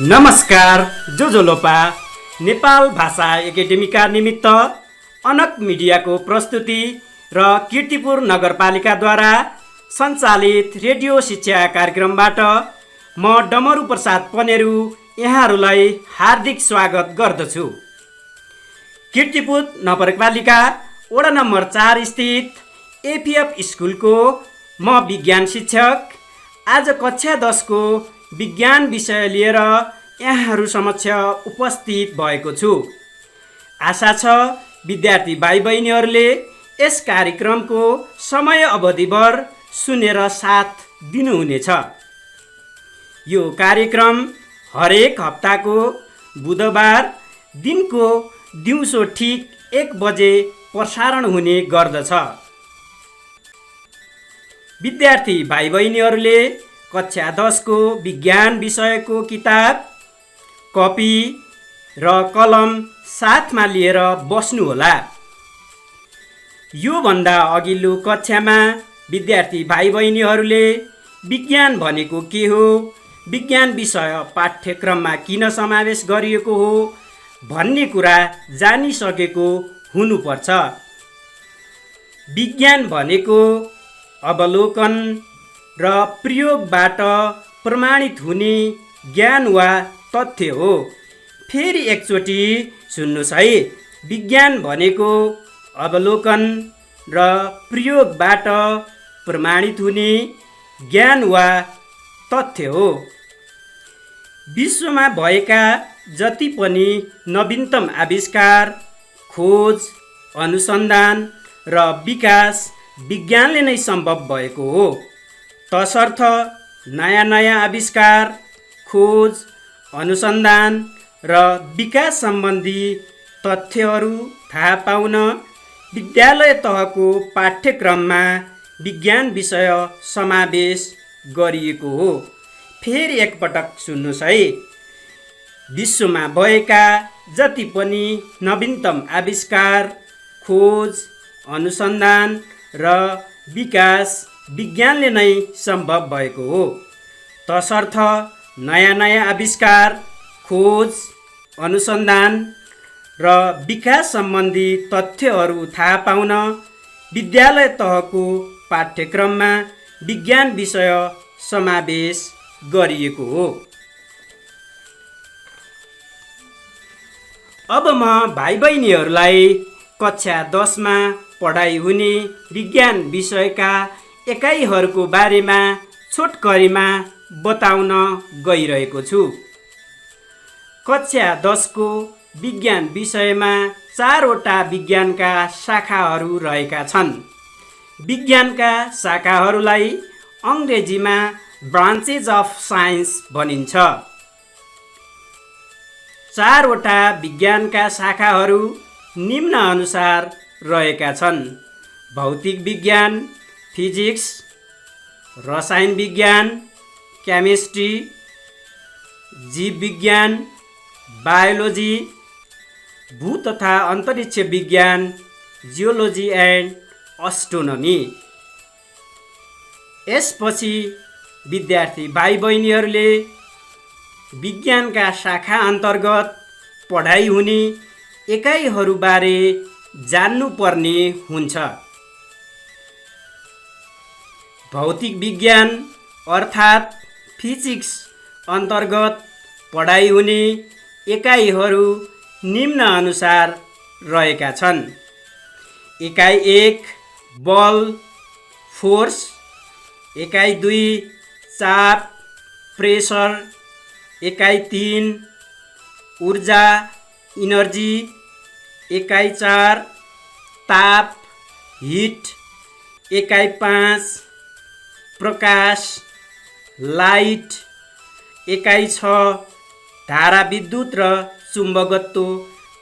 नमस्कार जोजोलोपा नेपाल भाषा एकाडेमीका निमित्त अनक मिडियाको प्रस्तुति र कीर्तिपुर नगरपालिकाद्वारा सञ्चालित रेडियो शिक्षा कार्यक्रमबाट म डमरू प्रसाद पनेरू यहाँहरूलाई हार्दिक स्वागत गर्दछु। कीर्तिपुर नगरपालिका वडा नम्बर 4 स्थित एपीएफ स्कुलको म विज्ञान शिक्षक आज कक्षा 10 को विज्ञान विषय लिएर यहाँहरू समक्ष उपस्थित भएको छु। आशा छ विद्यार्थी भाइ बहिनीहरूले यस कार्यक्रमको समय अवधिभर सुनेर साथ दिनुहुनेछ। यो कार्यक्रम हरेक हप्ताको बुधबार दिनको दिउँसो ठिक 1 बजे प्रसारण हुने गर्दछ। विद्यार्थी भाइ बहिनीहरूले कक्षा 10 को विज्ञान विषयको किताब, कपी र कलम साथमा लिएर बस्नुहोला। यो भन्दा अघिल्लो कक्षामा विद्यार्थी भाइ बहिनीहरूले विज्ञान भनेको के हो, विज्ञान विषय पाठ्यक्रममा किन समावेश गरिएको हो भन्ने कुरा जानिसकेको हुनुपर्छ। विज्ञान भनेको अवलोकन र प्रयोगबाट प्रमाणित हुने ज्ञान वा तथ्य हो। फेरि एकचोटि सुन्नुहोस् है, विज्ञान भनेको अवलोकन र प्रयोगबाट प्रमाणित हुने ज्ञान वा तथ्य हो। विश्वमा भएका जति पनि नवीनतम आविष्कार, खोज, अनुसन्धान र विकास विज्ञानले नै सम्भव भएको हो। तसर्थ नयाँ नयाँ आविष्कार, खोज, अनुसन्धान र विकास सम्बन्धी तथ्यहरू थाहा पाउन विद्यालय तहको पाठ्यक्रममा विज्ञान विषय समावेश गरिएको हो। फेरि एकपटक सुन्नुहोस् है, विश्वमा भएका जति पनि नवीनतम आविष्कार, खोज, अनुसन्धान र विकास विज्ञानले नै सम्भव भएको हो। तसर्थ नयाँ नयाँ आविष्कार, खोज, अनुसन्धान र विकास सम्बन्धी तथ्यहरू थाहा पाउन विद्यालय तहको पाठ्यक्रममा विज्ञान विषय समावेश गरिएको हो। अब म भाइ बहिनीहरूलाई कक्षा 10 मा पढाइ हुने विज्ञान विषयका एकाइहरूको बारेमा छोटकरीमा बताउन गइरहेको छु। कक्षा 10 को विज्ञान विषयमा 4 वटा विज्ञानका शाखाहरू रहेका छन्। विज्ञानका शाखाहरूलाई अङ्ग्रेजीमा ब्रान्चेस अफ साइन्स भनिन्छ। 4 वटा विज्ञानका शाखाहरू निम्न अनुसार रहेका छन्: भौतिक विज्ञान, फिजिक्स, रसायन विज्ञान, केमिस्ट्री, जीव विज्ञान, बायोलोजी, भू तथा अन्तरिक्ष विज्ञान, जियोलोजी एन्ड एस्ट्रोनोमी। यसपछि विद्यार्थी भाइ बहिनीहरूले विज्ञानका शाखा अन्तर्गत पढाइ हुने एकाइहरूबारे जान्नुपर्ने हुन्छ। भौतिक विज्ञान अर्थात् फिजिक्स अन्तर्गत पढाइ हुने एकाइहरू निम्न अनुसार रहेका छन्: एकाइ 1 बल, फोर्स, एकाइ 2 चाप, प्रेसर, एकाइ 3 ऊर्जा, इनर्जी, एकाइ 4 ताप, हिट, एकाइ 5 प्रकाश, लाइट, एकाइ 6 धारा विद्युत र चुम्बकत्व,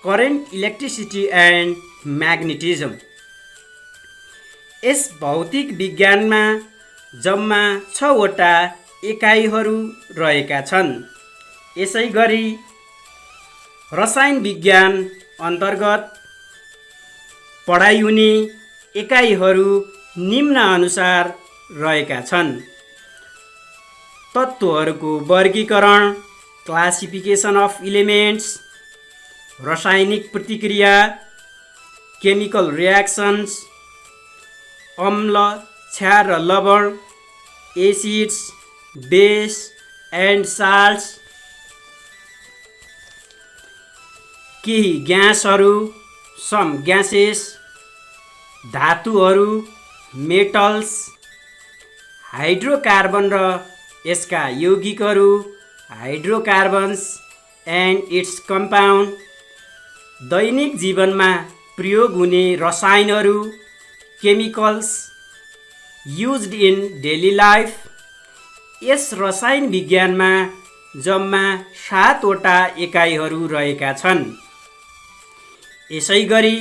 करेन्ट, इलेक्ट्रिसिटी एन्ड म्याग्नेटिजम। यस भौतिक विज्ञानमा जम्मा 6 वटा एकाइहरू रहेका छन्। यसै गरी रसायन विज्ञान अन्तर्गत पढाइ हुने एकाइहरू निम्न अनुसार रहेका छन्: तत्त्वहरूको वर्गीकरण, क्लासिफिकेसन अफ इलिमेन्ट्स, रासायनिक प्रतिक्रिया, केमिकल रियाक्सन्स, अम्ल, क्षार र लवण, एसिड्स, बेस एन्ड साल्ट्स, केही ग्यासहरू, सम ग्यासेस, धातुहरू, मेटल्स, हाइड्रोकार्बन र यसका यौगिकहरू, हाइड्रोकार्बन्स एन्ड इट्स कम्पाउन्ड, दैनिक जीवनमा प्रयोग हुने रसायनहरू, chemicals used in daily life. यस रसायन विज्ञानमा जम्मा 7 वटा एकाइहरू रहेका छन्। यसैगरी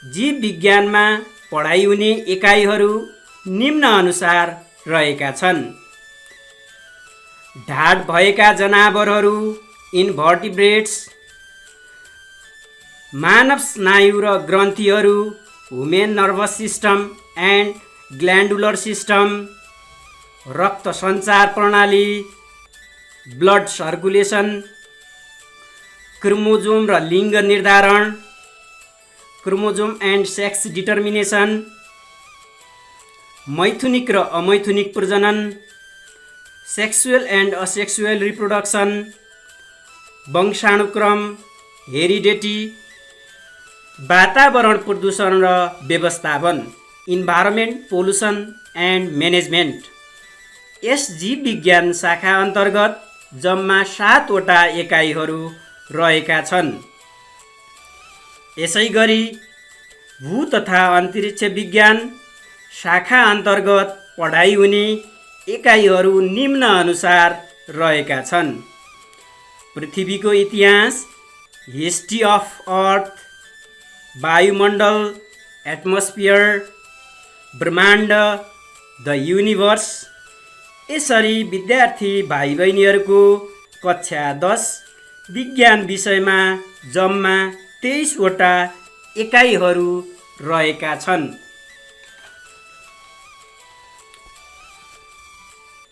जीव विज्ञानमा पढाइ हुने एकाइहरू निम्न अनुसार रहेका छन्। ढाड भएका जनावरहरू, इन्भर्टिब्रेट्स, मानव स्नायु र ग्रन्थीहरू, human nervous system and glandular system, रक्त सञ्चार प्रणाली, ब्लड सर्कुलेसन, क्रोमोजोम र लिङ्ग निर्धारण, क्रोमोजोम एन्ड सेक्स डिटर्मिनेसन, मैथुनिक र अमैथुनिक प्रजनन, सेक्सुअल एन्ड असेक्सुअल रिप्रोडक्सन, वंशानुक्रम, हेरिडेटी, वातावरण प्रदूषण र व्यवस्थापन, इन्भाइरोमेन्ट पोल्युसन एन्ड म्यानेजमेन्ट। यस जीव विज्ञान शाखा अन्तर्गत जम्मा 7 वटा एकाइहरू रहेका छन्। यसैगरी भू तथा अन्तरिक्ष विज्ञान शाखा अन्तर्गत पढाइ हुने एकाइहरू निम्न अनुसार रहेका छन्। पृथ्वीको इतिहास, हिस्ट्री अफ अर्थ, वायुमण्डल, एटमोस्फियर, ब्रह्माण्ड, द युनिभर्स। यसरी विद्यार्थी भाइ बहिनीहरूको कक्षा 10 विज्ञान विषयमा जम्मा 23 वटा एकाइहरू रहेका छन्।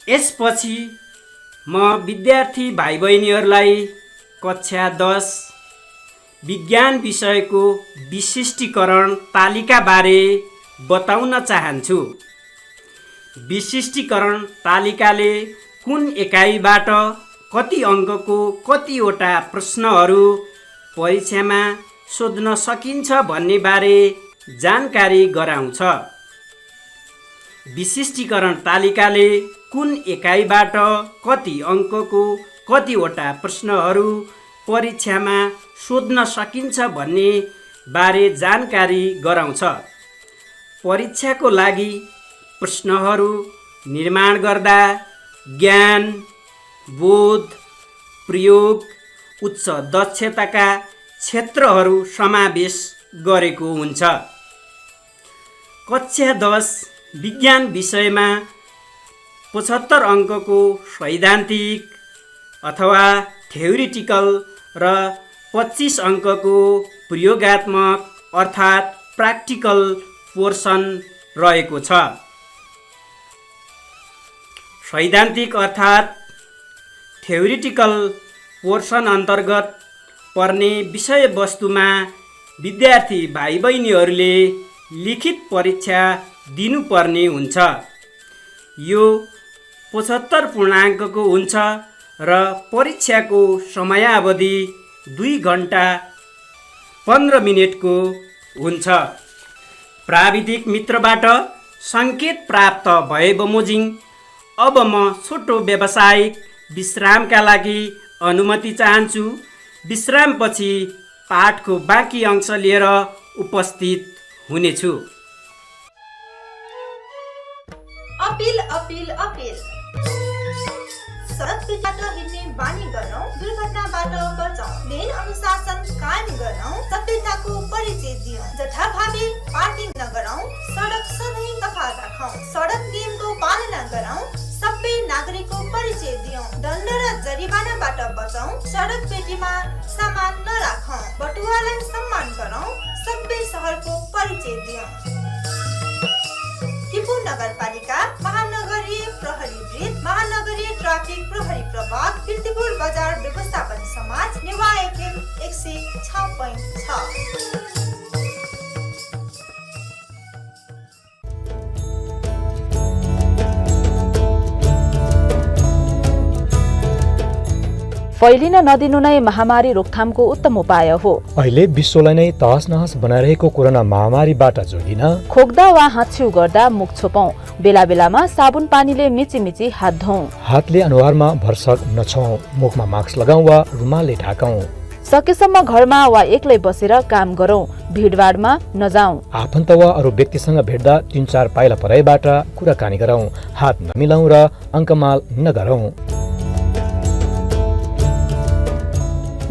यसपछि म विद्यार्थी भाइ बहिनीहरूलाई कक्षा 10 विज्ञान विषयको विशिष्टीकरण तालिकाबारे बताउन चाहन्छु। विशिष्टीकरण तालिकाले कुन एकाइबाट कति अङ्कको कतिवटा प्रश्नहरू परीक्षामा सोध्न सकिन्छ भन्ने बारे जानकारी गराउँछ। विशिष्टीकरण तालिकाले कुन एकाइबाट कति अङ्कको कतिवटा प्रश्नहरू परीक्षामा सोध्न सकिन्छ भन्ने बारे जानकारी गराउँछ। परीक्षाको लागि प्रश्नहरू निर्माण गर्दा ज्ञान, बोध, प्रयोग, उच्च दक्षताका क्षेत्रहरू समावेश गरेको हुन्छ। कक्षा 10 विज्ञान विषयमा 75 अङ्कको सैद्धान्तिक अथवा थ्योरिटिकल र 25 अङ्कको प्रयोगात्मक अर्थात् प्र्याक्टिकल पोर्सन रहेको छ। सैद्धान्तिक अर्थात् थ्योरिटिकल पोर्सन अन्तर्गत पर्ने विषयवस्तुमा विद्यार्थी भाइ बहिनीहरूले लिखित परीक्षा दिनुपर्ने हुन्छ। यो 75 पूर्णाङ्कको हुन्छ र परीक्षाको समयावधि 2 घण्टा 15 मिनेटको हुन्छ। प्राविधिक मित्रबाट सङ्केत प्राप्त भए बमोजिङ अब म छोटो व्यावसायिक विश्रामका लागि अनुमति चाहन्छु। विश्रामपछि पाठको बाँकी अंश लिएर उपस्थित हुनेछु। अपील अपील अपील सडकबाट हिँड्ने बानी गरौँ, दुर्घटनाबाट बचौँ, लेन अनुशासन कायम गरौँ, सभ्यताको परिचय दियौँ, जथाभावी पार्किङ नगरौँ, सडक सधैँ सफा राखौँ, सडक नियमको पालना गरौँ, सबै नागरिकको परिचय दियौँ, दण्ड र जरिवानाबाट बचौँ, सडक पेटीमा सामान नराखौँ, बटुवालाई सम्मान गरौँ, सबै सहरको परिचय दियौँ। टिपु नगरपालिका, महानगरीय प्रहरी वृत्त, महानगरीय ट्राफिक प्रहरी प्रभाग, कीर्तिपुर कीर्तिपुर बजार व्यवस्थापन समाज नेवा एफएम 106.6। फैलिन नदिनु नै महामारी रोकथामको उत्तम उपाय हो। अहिले विश्वलाई नै तहस नहस बनाइरहेको कोरोना महामारीबाट जोगिन खोक्दा वा हाच्छिउ गर्दा मुख छोपौं। बेला बेलामा साबुन पानीले मिची हात धौं। हातले अनुहारमा भरसक नछुऔं। मुखमा मास्क लगाउँ वा रुमालले ढाकौं। सकेसम्म घरमा वा एक्लै बसेर काम गरौं। भिडभाडमा नजाउँ। आफन्त वा अरू व्यक्तिसँग भेट्दा 3-4 पाइला परैबाट कुराकानी गरौं। हात नमिलाउँ र अङ्कमाल नगरौं।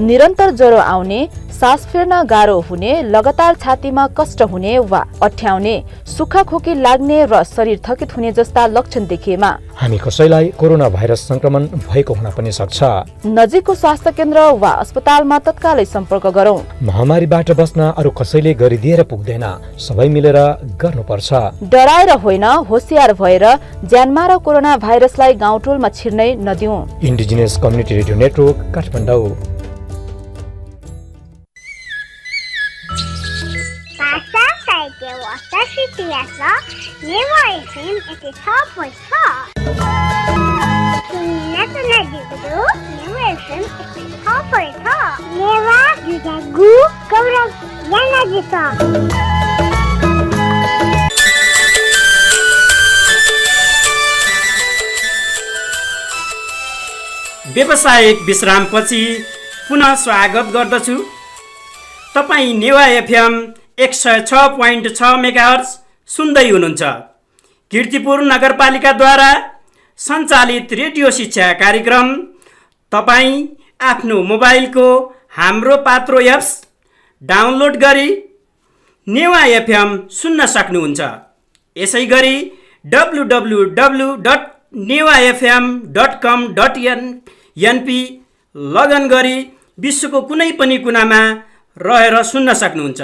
निरन्तर ज्वरो आउने, सास फेर्न गाह्रो हुने, लगातार छातीमा कष्ट हुने वा अठ्याउने, सुक्खा खोकी लाग्ने र शरीर थकित हुने जस्ता लक्षण देखिएमा हामी कसैलाई कोरोना भाइरस संक्रमण भएको हुन पनि सक्छ। नजिकको स्वास्थ्य केन्द्र वा अस्पतालमा तत्कालै सम्पर्क गरौं। महामारीबाट बस्न अरू कसैले गरिदिएर पुग्दैन, सबै मिलेर गर्नुपर्छ। डराएर होइन, होसियार भएर ज्यानमा र कोरोना भाइरसलाई गाउँटोलमा छिर्नै नदिउँ। Indigenous community radio network Kathmandu. Newa FM 106.6 Newa FM 106.6 Newa जुजागु गौरव यानाजिता। व्यावसायिक विश्रामपछि पुनः स्वागत गर्दछु। तपाईँ नेवा एफएम 106.6 मेगाहर्ज सुन्दै हुनुहुन्छ। कीर्तिपुर नगरपालिकाद्वारा सञ्चालित रेडियो शिक्षा कार्यक्रम तपाईँ आफ्नो मोबाइलको हाम्रो पात्रो एप्स डाउनलोड गरी नेवा एफएम सुन्न सक्नुहुन्छ। यसै गरी www.newafm.com.np लगइन गरी विश्वको कुनै पनि कुनामा रहेर सुन्न सक्नुहुन्छ।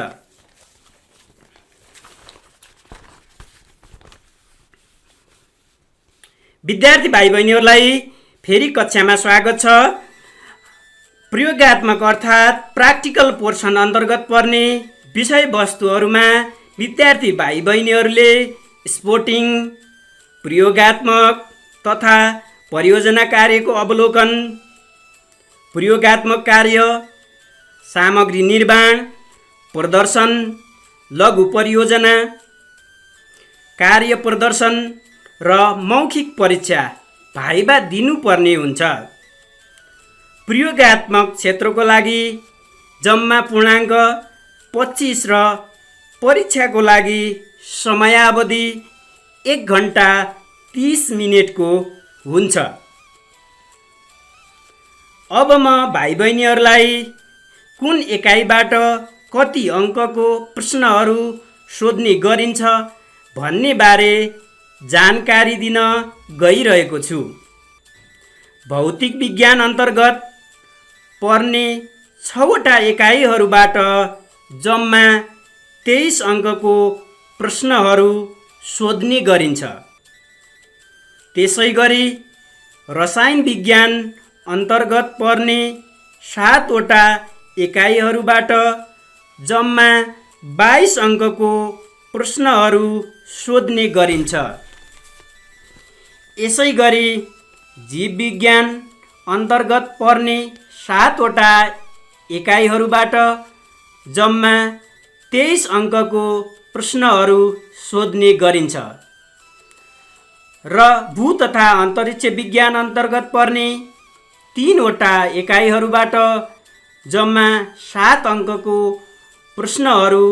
विद्यार्थी भाइ बहिनीहरूलाई फेरि कक्षामा स्वागत छ। प्रयोगात्मक अर्थात् प्र्याक्टिकल पोर्सन अन्तर्गत पर्ने विषयवस्तुहरूमा विद्यार्थी भाइ बहिनीहरूले स्पोर्टिङ, प्रयोगात्मक तथा परियोजना कार्यको अवलोकन, प्रयोगात्मक कार्य, सामग्री निर्माण, प्रदर्शन, लघु परियोजना, कार्य प्रदर्शन र मौखिक परीक्षा भाइबा दिनुपर्ने हुन्छ। प्रयोगात्मक क्षेत्रको लागि जम्मा पूर्णाङ्क 25 र परीक्षाको लागि समयावधि 1 घण्टा 30 मिनेटको हुन्छ। अब म भाइ बहिनीहरूलाई कुन एकाइबाट कति अङ्कको प्रश्नहरू सोध्ने गरिन्छ भन्ने बारे जानकारी दिन गइरहेको छु। भौतिक विज्ञान अन्तर्गत पर्ने 6वटा एकाइहरूबाट जम्मा 23 अङ्कको प्रश्नहरू सोध्ने गरिन्छ। त्यसै गरी रसायन विज्ञान अन्तर्गत पर्ने 7वटा एकाइहरूबाट जम्मा 22 अङ्कको प्रश्नहरू सोध्ने गरिन्छ। यसै गरी जीव विज्ञान अन्तर्गत पर्ने 7वटा एकाइहरूबाट जम्मा 23 अङ्कको प्रश्नहरू सोध्ने गरिन्छ र भू तथा अन्तरिक्ष विज्ञान अन्तर्गत पर्ने 3वटा एकाइहरूबाट जम्मा 7 अङ्कको प्रश्नहरू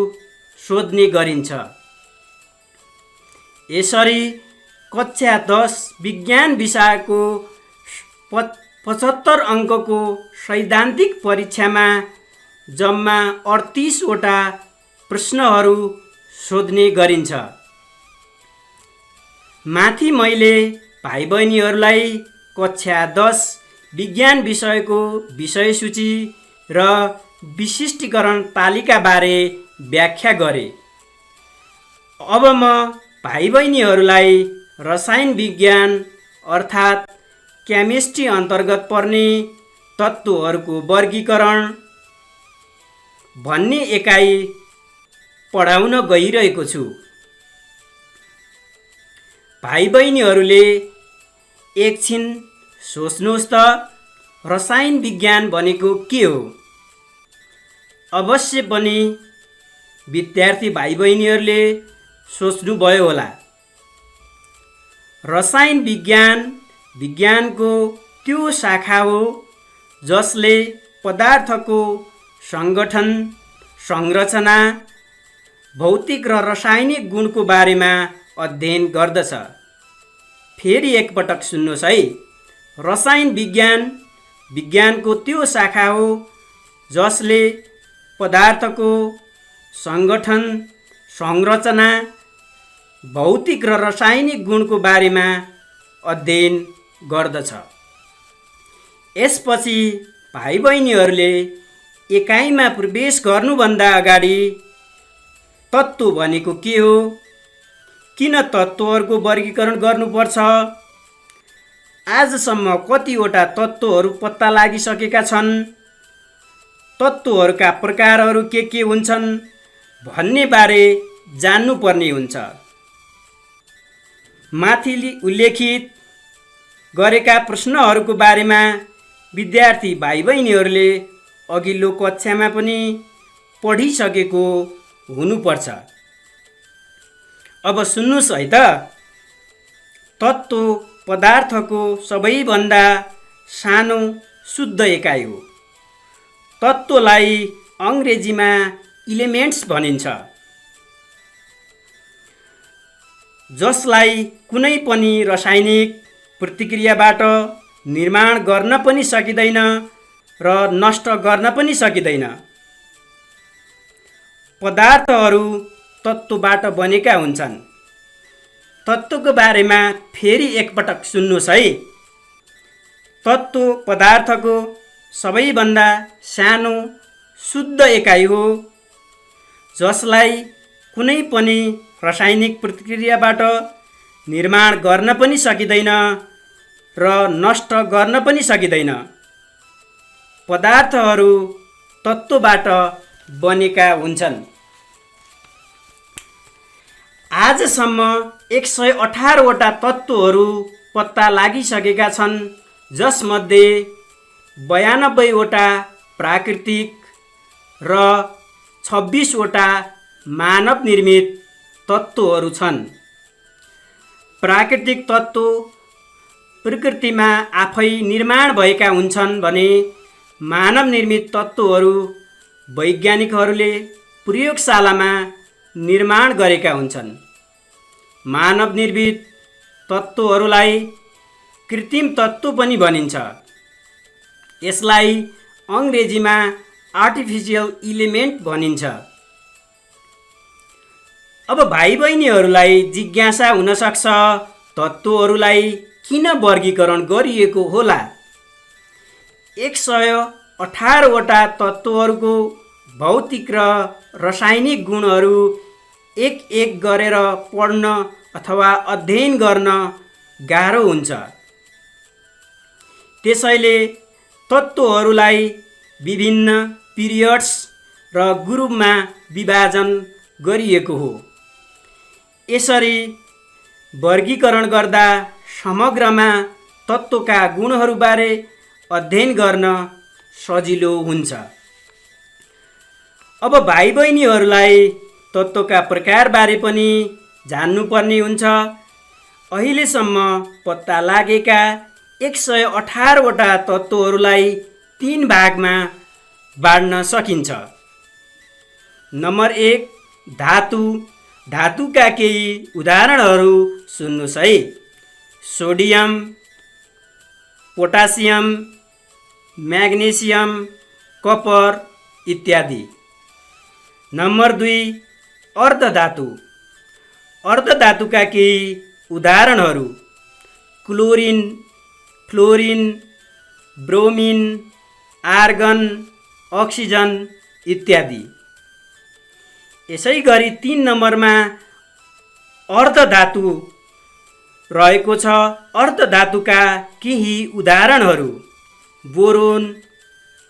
सोध्ने गरिन्छ। यसरी कक्षा 10 विज्ञान विषयको 75 अङ्कको सैद्धान्तिक परीक्षामा जम्मा 38वटा प्रश्नहरू सोध्ने गरिन्छ। माथि मैले भाइ बहिनीहरूलाई कक्षा 10 विज्ञान विषयको विषय सूची र विशिष्टीकरण तालिकाबारे व्याख्या गरे। अब म भाइ बहिनीहरूलाई रसायन विज्ञान अर्थात् केमिस्ट्री अन्तर्गत पर्ने तत्त्वहरूको वर्गीकरण भन्ने एकाइ पढाउन गइरहेको छु। भाइ बहिनीहरूले एकछिन सोच्नुहोस् त, रसायन विज्ञान भनेको के हो? अवश्य पनि विद्यार्थी भाइ बहिनीहरूले सोच्नुभयो होला। रसायन विज्ञान विज्ञानको त्यो शाखा हो जसले पदार्थको सङ्गठन, संरचना, भौतिक र रासायनिक गुणको बारेमा अध्ययन गर्दछ। फेरि एकपटक सुन्नुहोस् है, रसायन विज्ञान विज्ञानको त्यो शाखा हो जसले पदार्थको सङ्गठन, संरचना, भौतिक र रासायनिक गुणको बारेमा अध्ययन गर्दछ। यसपछि भाइ बहिनीहरूले एकाइमा प्रवेश गर्नुभन्दा अगाडि तत्त्व भनेको के हो, किन तत्त्वहरूको वर्गीकरण गर्नुपर्छ, आजसम्म कतिवटा तत्त्वहरू पत्ता लागिसकेका छन्, तत्त्वहरूका प्रकारहरू के हुन्छन् भन्ने बारे जान्नुपर्ने हुन्छ। माथि उल्लेखित गरेका प्रश्नहरूको बारेमा विद्यार्थी भाइ बहिनीहरूले अघिल्लो कक्षामा पनि पढिसकेको हुनुपर्छ। अब सुन्नुहोस् है त, तत्त्व पदार्थको सबैभन्दा सानो शुद्ध एकाइ हो। तत्त्वलाई अङ्ग्रेजीमा इलिमेन्ट्स भनिन्छ, जसलाई कुनै पनि रासायनिक प्रतिक्रियाबाट निर्माण गर्न पनि सकिँदैन र नष्ट गर्न पनि सकिँदैन। पदार्थहरू तत्त्वबाट बनेका हुन्छन्। तत्त्वको बारेमा फेरि एकपटक सुन्नुहोस् है। तत्त्व पदार्थको सबैभन्दा सानो शुद्ध एकाइ हो जसलाई कुनै पनि रासायनिक प्रतिक्रियाबाट निर्माण गर्न पनि सकिँदैन र नष्ट गर्न पनि सकिँदैन। पदार्थहरू तत्त्वबाट बनेका हुन्छन्। आजसम्म 118 वटा तत्त्वहरू पत्ता लागिसकेका छन्, जसमध्ये 92 वटा प्राकृतिक र 26 वटा मानव निर्मित तत्त्वहरू छन्। प्राकृतिक तत्त्व प्रकृतिमा आफै निर्माण भएका हुन्छन् भने मानव निर्मित तत्त्वहरू वैज्ञानिकहरूले प्रयोगशालामा निर्माण गरेका हुन्छन्। मानव निर्मित तत्त्वहरूलाई कृत्रिम तत्त्व पनि भनिन्छ। यसलाई अङ्ग्रेजीमा आर्टिफिसियल इलिमेन्ट भनिन्छ। अब भाइ बहिनीहरूलाई जिज्ञासा हुनसक्छ, तत्त्वहरूलाई किन वर्गीकरण गरिएको होला? 118 वटा तत्त्वहरूको भौतिक र रासायनिक गुणहरू एक एक गरेर पढ्न अथवा अध्ययन गर्न गाह्रो हुन्छ। त्यसैले तत्त्वहरूलाई विभिन्न पिरियड्स र ग्रुपमा विभाजन गरिएको हो। यसरी वर्गीकरण गर्दा समग्रमा तत्त्वका गुणहरूबारे अध्ययन गर्न सजिलो हुन्छ। अब भाइ बहिनीहरूलाई तत्त्वका प्रकारबारे पनि जान्नुपर्ने हुन्छ। अहिलेसम्म पत्ता लागेका 118 वटा तत्त्वहरूलाई 3 भागमा बाँड्न सकिन्छ। नम्बर 1, धातु। धातुका केही उदाहरणहरू सुन्नुहोस् है। सोडियम, पोटासियम, म्याग्नेसियम, कपर इत्यादि। नम्बर 2, अर्धधातु। अर्धधातुका केही उदाहरणहरू chlorine, fluorine, bromine, argon, oxygen इत्यादि। यसै गरी 3 नम्बरमा अर्धधातु रहेको छ। अर्धधातुका केही उदाहरणहरू बोरोन,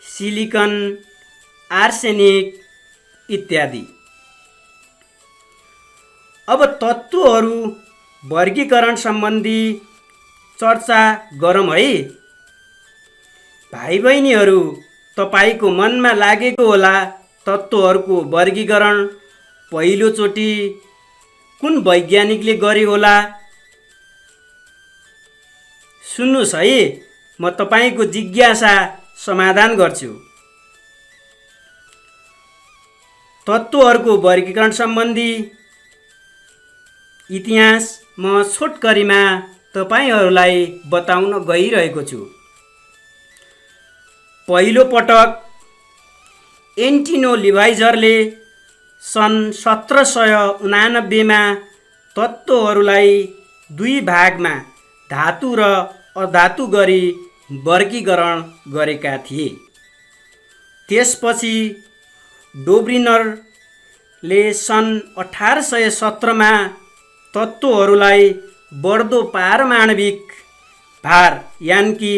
सिलिकन, आर्सेनिक इत्यादि। अब तत्त्वहरू वर्गीकरण सम्बन्धी चर्चा गरौँ है। भाइ बहिनीहरू, तपाईको मनमा लागेको होला तत्त्वहरूको वर्गीकरण पहिलोचोटि कुन वैज्ञानिकले गरे होला? सुन्नुहोस् है, म तपाईको जिज्ञासा समाधान गर्छु। तत्त्वहरूको वर्गीकरण सम्बन्धी इतिहास म छोटकरीमा तपाईहरूलाई बताउन गइरहेको छु। पहिलो पटक एन्टिनो लिभाइजरले सन् 1789 मा तत्त्वहरूलाई दुई भागमा धातु र अधातु गरी वर्गीकरण गरेका थिए। त्यसपछि डोब्रिनरले सन् 1817 मा तत्त्वहरूलाई बढ्दो पारमाणविक भार यानि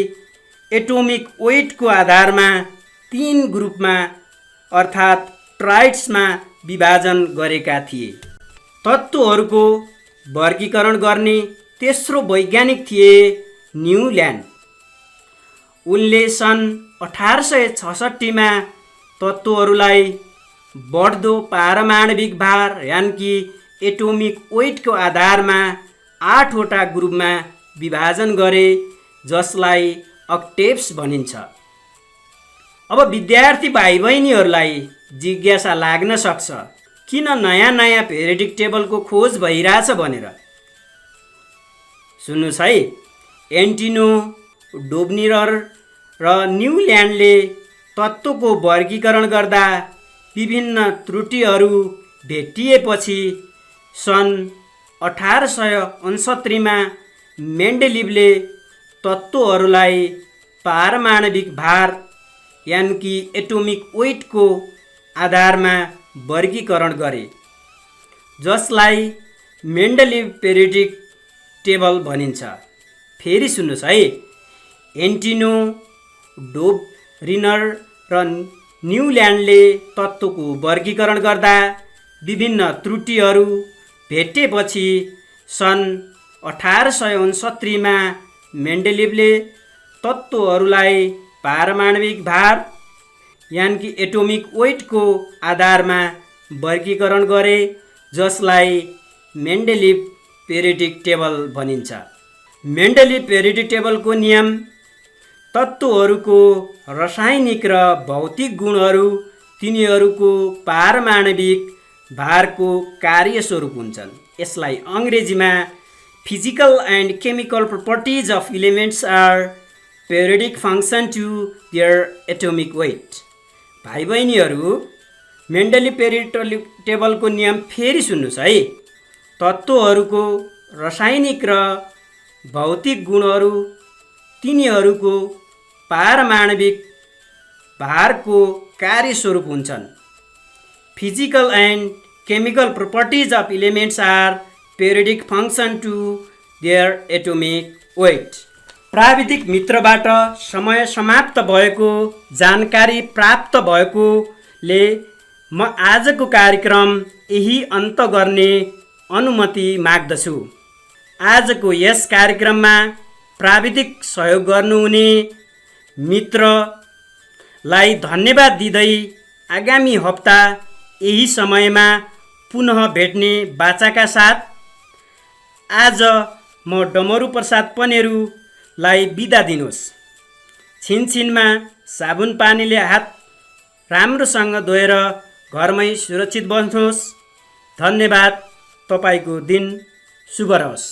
एटोमिक वेटको आधारमा तीन ग्रुपमा अर्थात् ट्राइड्समा विभाजन गरेका थिए। तत्त्वहरूको वर्गीकरण गर्ने तेस्रो वैज्ञानिक थिए न्युल्यान्ड। उनले सन् 1866 मा तत्त्वहरूलाई बढ्दो पारमाणविक भार यानि एटोमिक वेटको आधारमा 8वटा ग्रुपमा विभाजन गरे, जसलाई अक्टेव्स भनिन्छ। अब विद्यार्थी भाइ बहिनीहरूलाई जिज्ञासा लाग्न सक्छ, किन नयाँ नयाँ पेरियोडिक टेबलको खोज भइरहेछ भनेर। सुन्नुहोस् है, एन्टिनो, डोब्रिनर र न्युल्यान्डले तत्त्वको वर्गीकरण गर्दा विभिन्न त्रुटिहरू भेटिएपछि सन् 1869 मा मेन्डेलिभले तत्त्वहरूलाई पारमाणविक भार यानि एटोमिक वेटको आधारमा वर्गीकरण गरे, जसलाई मेन्डेलिभ पेरियोडिक टेबल भनिन्छ। फेरि सुन्नुहोस् है, एन्टिनो, डोब्रिनर र न्युल्यान्डले तत्त्वको वर्गीकरण गर्दा विभिन्न त्रुटिहरू भेटेपछि सन् 1869 मा मेन्डेलिभले तत्त्वहरूलाई पारमाणविक भार यानि एटोमिक वेटको आधारमा वर्गीकरण गरे, जसलाई मेन्डेलिभ पेरियोडिक टेबल भनिन्छ। मेन्डेलिभ पेरियोडिक टेबलको नियम तत्त्वहरूको रासायनिक र भौतिक गुणहरू तिनीहरूको पारमाणविक भारको कार्यस्वरूप हुन्छन्। यसलाई अङ्ग्रेजीमा physical and chemical properties of elements are periodic function to their atomic weight. भाइ बहिनीहरू, मेन्डेलिभ पेरियोडिक टेबलको नियम फेरि सुन्नुहोस् है। तत्त्वहरूको रासायनिक र भौतिक गुणहरू तिनीहरूको पारमाणविक भारको कार्यस्वरूप हुन्छन्। Physical and chemical properties of elements are periodic function to their atomic weight. प्राविधिक मित्रबाट समय समाप्त भएको जानकारी प्राप्त भएकोले म आजको कार्यक्रम यही अन्त गर्ने अनुमति माग्दछु। आजको यस कार्यक्रममा प्राविधिक सहयोग गर्नुहुने मित्रलाई धन्यवाद दिँदै आगामी हप्ता यही समयमा पुनः भेट्ने बाचाका साथ आज म डमरू प्रसाद पनेरुलाई बिदा दिनुहोस्। छिनछिनमा साबुन पानीले हात राम्रोसँग धोएर घरमै सुरक्षित बस्नुहोस्। धन्यवाद। तपाईको दिन शुभ रहोस्।